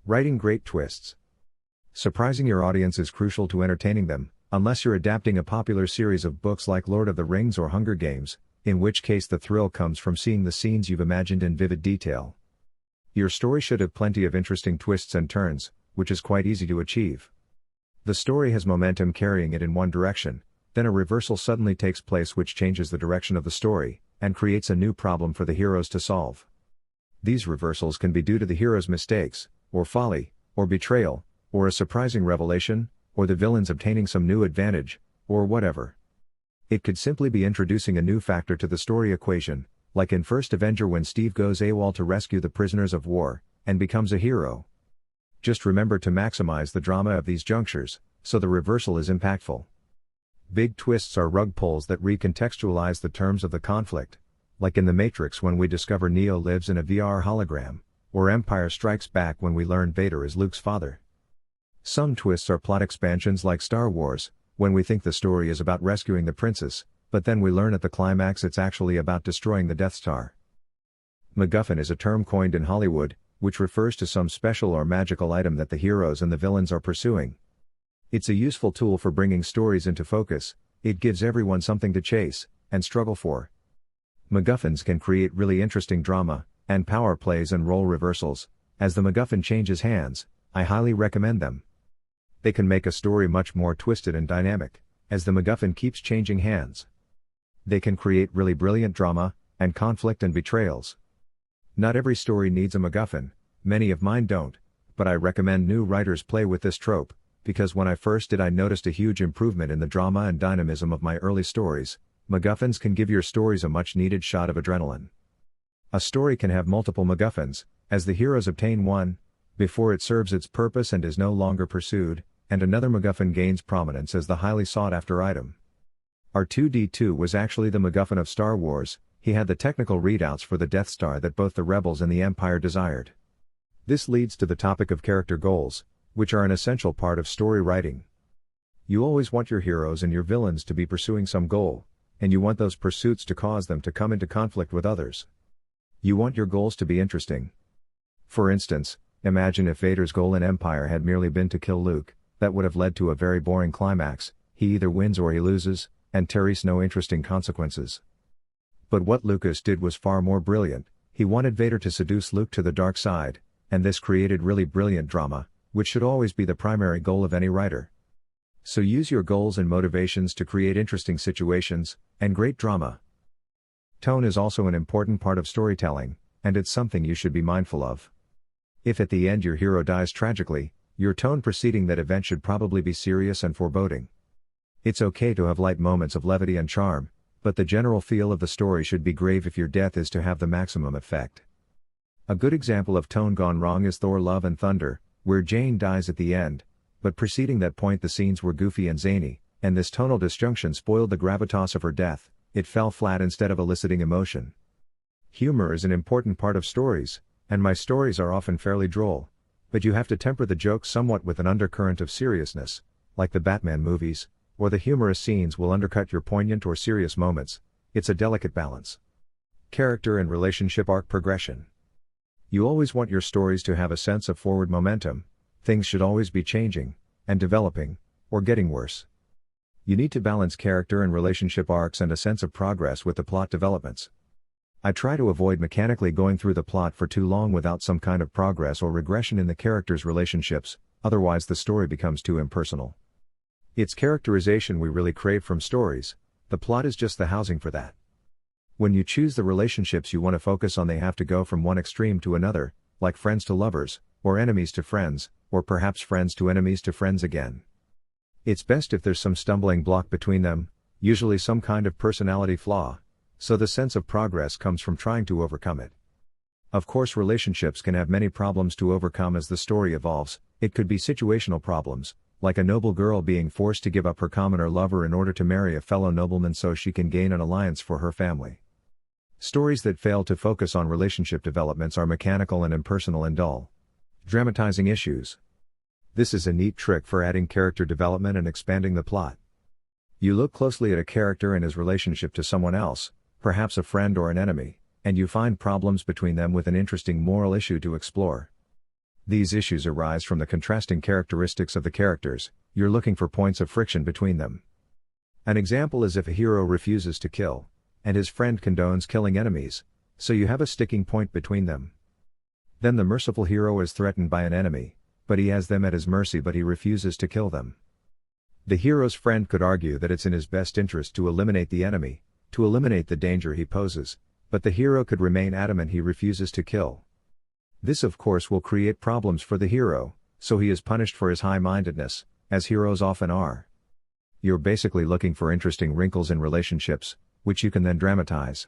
Writing great twists. Surprising your audience is crucial to entertaining them, unless you're adapting a popular series of books like Lord of the Rings or Hunger Games, in which case the thrill comes from seeing the scenes you've imagined in vivid detail. Your story should have plenty of interesting twists and turns, which is quite easy to achieve. The story has momentum carrying it in one direction, then a reversal suddenly takes place which changes the direction of the story, and creates a new problem for the heroes to solve. These reversals can be due to the hero's mistakes, or folly, or betrayal, or a surprising revelation, or the villains obtaining some new advantage, or whatever. It could simply be introducing a new factor to the story equation, like in First Avenger when Steve goes AWOL to rescue the prisoners of war, and becomes a hero. Just remember to maximize the drama of these junctures, so the reversal is impactful. Big twists are rug pulls that recontextualize the terms of the conflict, like in The Matrix when we discover Neo lives in a VR hologram, or Empire Strikes Back when we learn Vader is Luke's father. Some twists are plot expansions like Star Wars, when we think the story is about rescuing the princess, but then we learn at the climax it's actually about destroying the Death Star. MacGuffin is a term coined in Hollywood, which refers to some special or magical item that the heroes and the villains are pursuing. It's a useful tool for bringing stories into focus. It gives everyone something to chase and struggle for. MacGuffins can create really interesting drama, and power plays and role reversals. As the MacGuffin changes hands, I highly recommend them. They can make a story much more twisted and dynamic, as the MacGuffin keeps changing hands. They can create really brilliant drama, and conflict and betrayals. Not every story needs a MacGuffin, many of mine don't, but I recommend new writers play with this trope, because when I first did I noticed a huge improvement in the drama and dynamism of my early stories. MacGuffins can give your stories a much needed shot of adrenaline. A story can have multiple MacGuffins, as the heroes obtain one, before it serves its purpose and is no longer pursued, and another MacGuffin gains prominence as the highly sought-after item. R2-D2 was actually the MacGuffin of Star Wars. He had the technical readouts for the Death Star that both the Rebels and the Empire desired. This leads to the topic of character goals, which are an essential part of story writing. You always want your heroes and your villains to be pursuing some goal, and you want those pursuits to cause them to come into conflict with others. You want your goals to be interesting. For instance, imagine if Vader's goal in Empire had merely been to kill Luke. That would have led to a very boring climax. He either wins or he loses, and carries no interesting consequences. But what Lucas did was far more brilliant. He wanted Vader to seduce Luke to the dark side, and this created really brilliant drama, which should always be the primary goal of any writer. So use your goals and motivations to create interesting situations, and great drama. Tone is also an important part of storytelling, and it's something you should be mindful of. If at the end your hero dies tragically, your tone preceding that event should probably be serious and foreboding. It's okay to have light moments of levity and charm, but the general feel of the story should be grave if your death is to have the maximum effect. A good example of tone gone wrong is Thor: Love and Thunder, where Jane dies at the end, but preceding that point the scenes were goofy and zany, and this tonal disjunction spoiled the gravitas of her death. It fell flat instead of eliciting emotion. Humor is an important part of stories, and my stories are often fairly droll, but you have to temper the jokes somewhat with an undercurrent of seriousness, like the Batman movies, or the humorous scenes will undercut your poignant or serious moments. It's a delicate balance. Character and relationship arc progression. You always want your stories to have a sense of forward momentum. Things should always be changing, and developing, or getting worse. You need to balance character and relationship arcs and a sense of progress with the plot developments. I try to avoid mechanically going through the plot for too long without some kind of progress or regression in the characters' relationships, otherwise the story becomes too impersonal. It's characterization we really crave from stories, the plot is just the housing for that. When you choose the relationships you want to focus on, they have to go from one extreme to another, like friends to lovers, or enemies to friends, or perhaps friends to enemies to friends again. It's best if there's some stumbling block between them, usually some kind of personality flaw, so the sense of progress comes from trying to overcome it. Of course, relationships can have many problems to overcome as the story evolves. It could be situational problems, like a noble girl being forced to give up her commoner lover in order to marry a fellow nobleman so she can gain an alliance for her family. Stories that fail to focus on relationship developments are mechanical and impersonal and dull. Dramatizing issues. This is a neat trick for adding character development and expanding the plot. You look closely at a character and his relationship to someone else, perhaps a friend or an enemy, and you find problems between them with an interesting moral issue to explore. These issues arise from the contrasting characteristics of the characters. You're looking for points of friction between them. An example is if a hero refuses to kill, and his friend condones killing enemies, so you have a sticking point between them. Then the merciful hero is threatened by an enemy, but he has them at his mercy but he refuses to kill them. The hero's friend could argue that it's in his best interest to eliminate the enemy, to eliminate the danger he poses, but the hero could remain adamant he refuses to kill. This of course will create problems for the hero, so he is punished for his high-mindedness, as heroes often are. You're basically looking for interesting wrinkles in relationships, which you can then dramatize.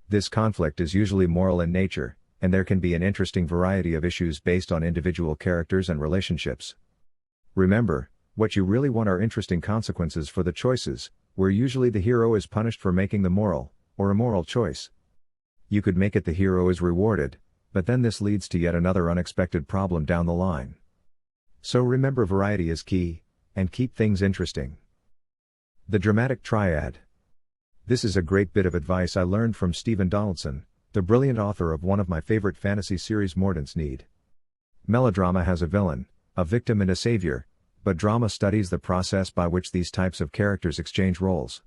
This conflict is usually moral in nature, and there can be an interesting variety of issues based on individual characters and relationships. Remember, what you really want are interesting consequences for the choices, where usually the hero is punished for making the moral, or immoral choice. You could make it the hero is rewarded, but then this leads to yet another unexpected problem down the line. So remember, variety is key, and keep things interesting. The dramatic triad. This is a great bit of advice I learned from Stephen Donaldson, the brilliant author of one of my favorite fantasy series, Mordant's Need. Melodrama has a villain, a victim and a savior, but drama studies the process by which these types of characters exchange roles.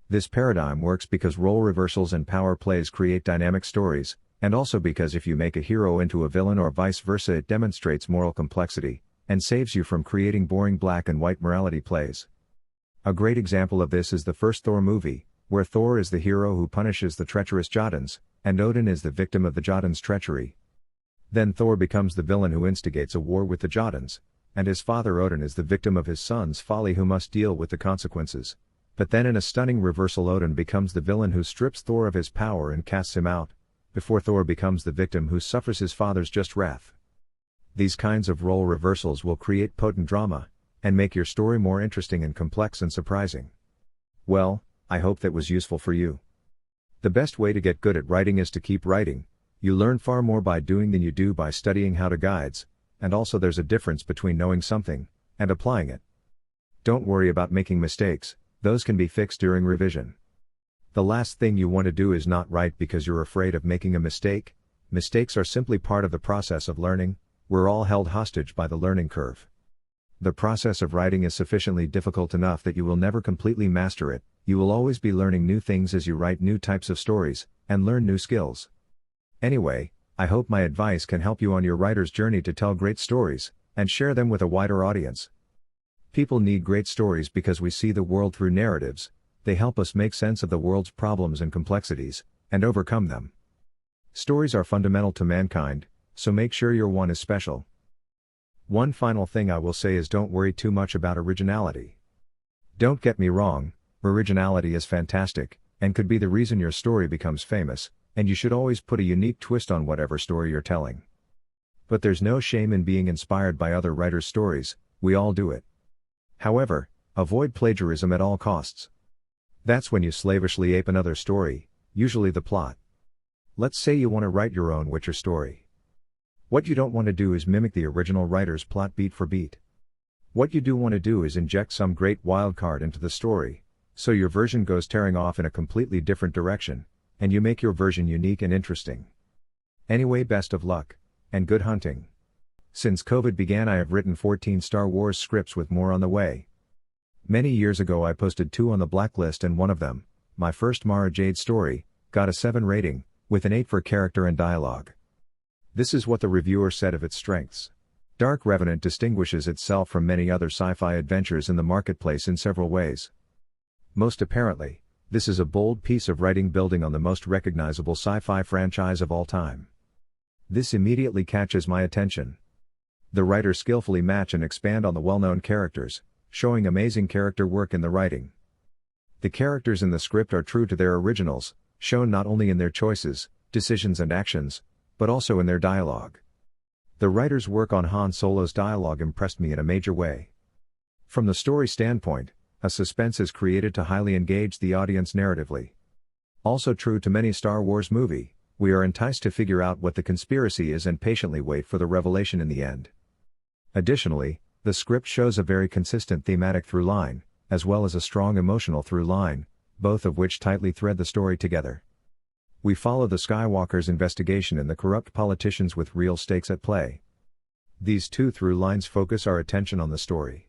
This paradigm works because role reversals and power plays create dynamic stories, and also because if you make a hero into a villain or vice versa, it demonstrates moral complexity, and saves you from creating boring black and white morality plays. A great example of this is the first Thor movie, where Thor is the hero who punishes the treacherous Jotuns, and Odin is the victim of the Jotuns' treachery. Then Thor becomes the villain who instigates a war with the Jotuns, and his father Odin is the victim of his son's folly who must deal with the consequences. But then in a stunning reversal, Odin becomes the villain who strips Thor of his power and casts him out, before Thor becomes the victim who suffers his father's just wrath. These kinds of role reversals will create potent drama, and make your story more interesting and complex and surprising. Well, I hope that was useful for you. The best way to get good at writing is to keep writing. You learn far more by doing than you do by studying how to guides, and also there's a difference between knowing something, and applying it. Don't worry about making mistakes, those can be fixed during revision. The last thing you want to do is not write because you're afraid of making a mistake. Mistakes are simply part of the process of learning. We're all held hostage by the learning curve. The process of writing is sufficiently difficult enough that you will never completely master it. You will always be learning new things as you write new types of stories, and learn new skills. Anyway, I hope my advice can help you on your writer's journey to tell great stories, and share them with a wider audience. People need great stories because we see the world through narratives. They help us make sense of the world's problems and complexities, and overcome them. Stories are fundamental to mankind, so make sure your one is special. One final thing I will say is don't worry too much about originality. Don't get me wrong, originality is fantastic, and could be the reason your story becomes famous, and you should always put a unique twist on whatever story you're telling. But there's no shame in being inspired by other writers' stories, we all do it. However, avoid plagiarism at all costs. That's when you slavishly ape another story, usually the plot. Let's say you want to write your own Witcher story. What you don't want to do is mimic the original writer's plot beat for beat. What you do want to do is inject some great wildcard into the story, so your version goes tearing off in a completely different direction, and you make your version unique and interesting. Anyway, best of luck, and good hunting. Since COVID began, I have written 14 Star Wars scripts with more on the way. Many years ago I posted 2 on the blacklist, and one of them, my first Mara Jade story, got a 7 rating, with an 8 for character and dialogue. This is what the reviewer said of its strengths. Dark Revenant distinguishes itself from many other sci-fi adventures in the marketplace in several ways. Most apparently, this is a bold piece of writing building on the most recognizable sci-fi franchise of all time. This immediately catches my attention. The writers skillfully match and expand on the well-known characters, showing amazing character work in the writing. The characters in the script are true to their originals, shown not only in their choices, decisions and actions, but also in their dialogue. The writer's work on Han Solo's dialogue impressed me in a major way. From the story standpoint, a suspense is created to highly engage the audience narratively. Also true to many Star Wars movie, we are enticed to figure out what the conspiracy is and patiently wait for the revelation in the end. Additionally, the script shows a very consistent thematic through line, as well as a strong emotional through line, both of which tightly thread the story together. We follow the Skywalkers' investigation and the corrupt politicians with real stakes at play. These two through lines focus our attention on the story.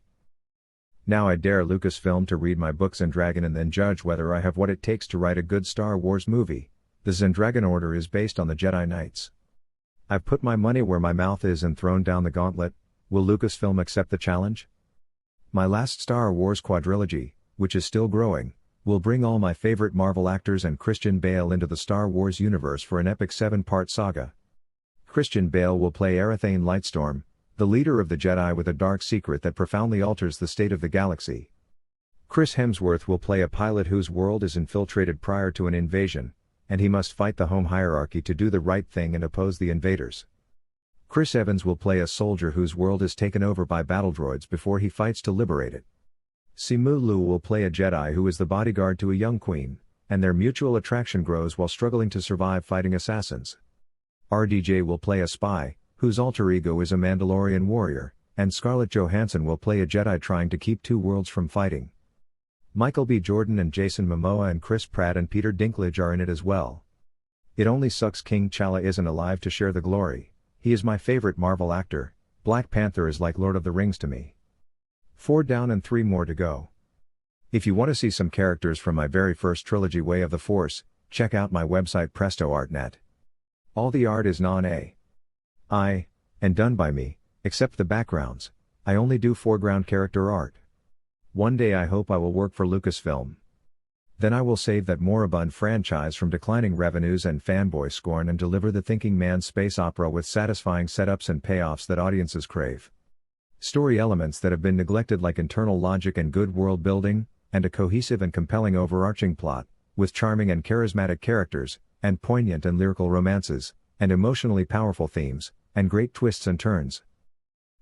Now I dare Lucasfilm to read my book Zendragon and then judge whether I have what it takes to write a good Star Wars movie. The Zendragon Order is based on the Jedi Knights. I've put my money where my mouth is and thrown down the gauntlet. Will Lucasfilm accept the challenge? My last Star Wars quadrilogy, which is still growing, will bring all my favorite Marvel actors and Christian Bale into the Star Wars universe for an epic 7-part saga. Christian Bale will play Arathane Lightstorm, the leader of the Jedi with a dark secret that profoundly alters the state of the galaxy. Chris Hemsworth will play a pilot whose world is infiltrated prior to an invasion, and he must fight the home hierarchy to do the right thing and oppose the invaders. Chris Evans will play a soldier whose world is taken over by battle droids before he fights to liberate it. Simu Liu will play a Jedi who is the bodyguard to a young queen, and their mutual attraction grows while struggling to survive fighting assassins. RDJ will play a spy, whose alter ego is a Mandalorian warrior, and Scarlett Johansson will play a Jedi trying to keep two worlds from fighting. Michael B. Jordan and Jason Momoa and Chris Pratt and Peter Dinklage are in it as well. It only sucks King T'Challa isn't alive to share the glory. He is my favorite Marvel actor. Black Panther is like Lord of the Rings to me. 4 down and 3 more to go. If you want to see some characters from my very first trilogy Way of the Force, check out my website PrestoArtNet. All the art is non-AI, and done by me, except the backgrounds. I only do foreground character art. One day I hope I will work for Lucasfilm. Then I will save that moribund franchise from declining revenues and fanboy scorn and deliver the thinking man's space opera with satisfying setups and payoffs that audiences crave. Story elements that have been neglected like internal logic and good world building, and a cohesive and compelling overarching plot, with charming and charismatic characters, and poignant and lyrical romances, and emotionally powerful themes, and great twists and turns.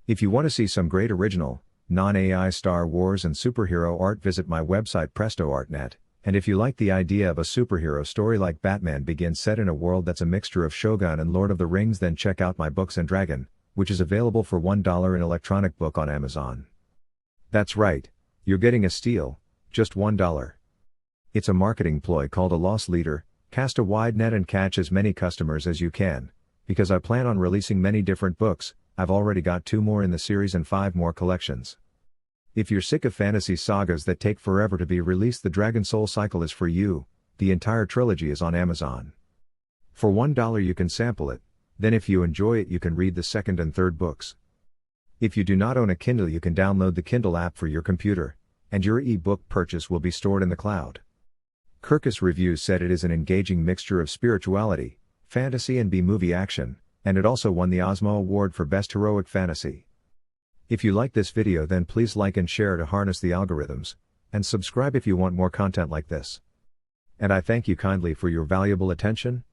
If you want to see some great original, non-AI Star Wars and superhero art, visit my website PrestoArtNet, and if you like the idea of a superhero story like Batman Begins set in a world that's a mixture of Shogun and Lord of the Rings, then check out my book Zendragon, which is available for $1 in electronic book on Amazon. That's right, you're getting a steal, just $1. It's a marketing ploy called a loss leader. Cast a wide net and catch as many customers as you can, because I plan on releasing many different books. I've already got 2 more in the series and 5 more collections. If you're sick of fantasy sagas that take forever to be released, the Dragon Soul cycle is for you. The entire trilogy is on Amazon. For $1 you can sample it, then if you enjoy it you can read the 2nd and 3rd books. If you do not own a Kindle, you can download the Kindle app for your computer, and your e-book purchase will be stored in the cloud. Kirkus Reviews said it is an engaging mixture of spirituality, fantasy and B-movie action, and it also won the Ozma Award for Best Heroic Fantasy. If you like this video, then please like and share to harness the algorithms, and subscribe if you want more content like this. And I thank you kindly for your valuable attention.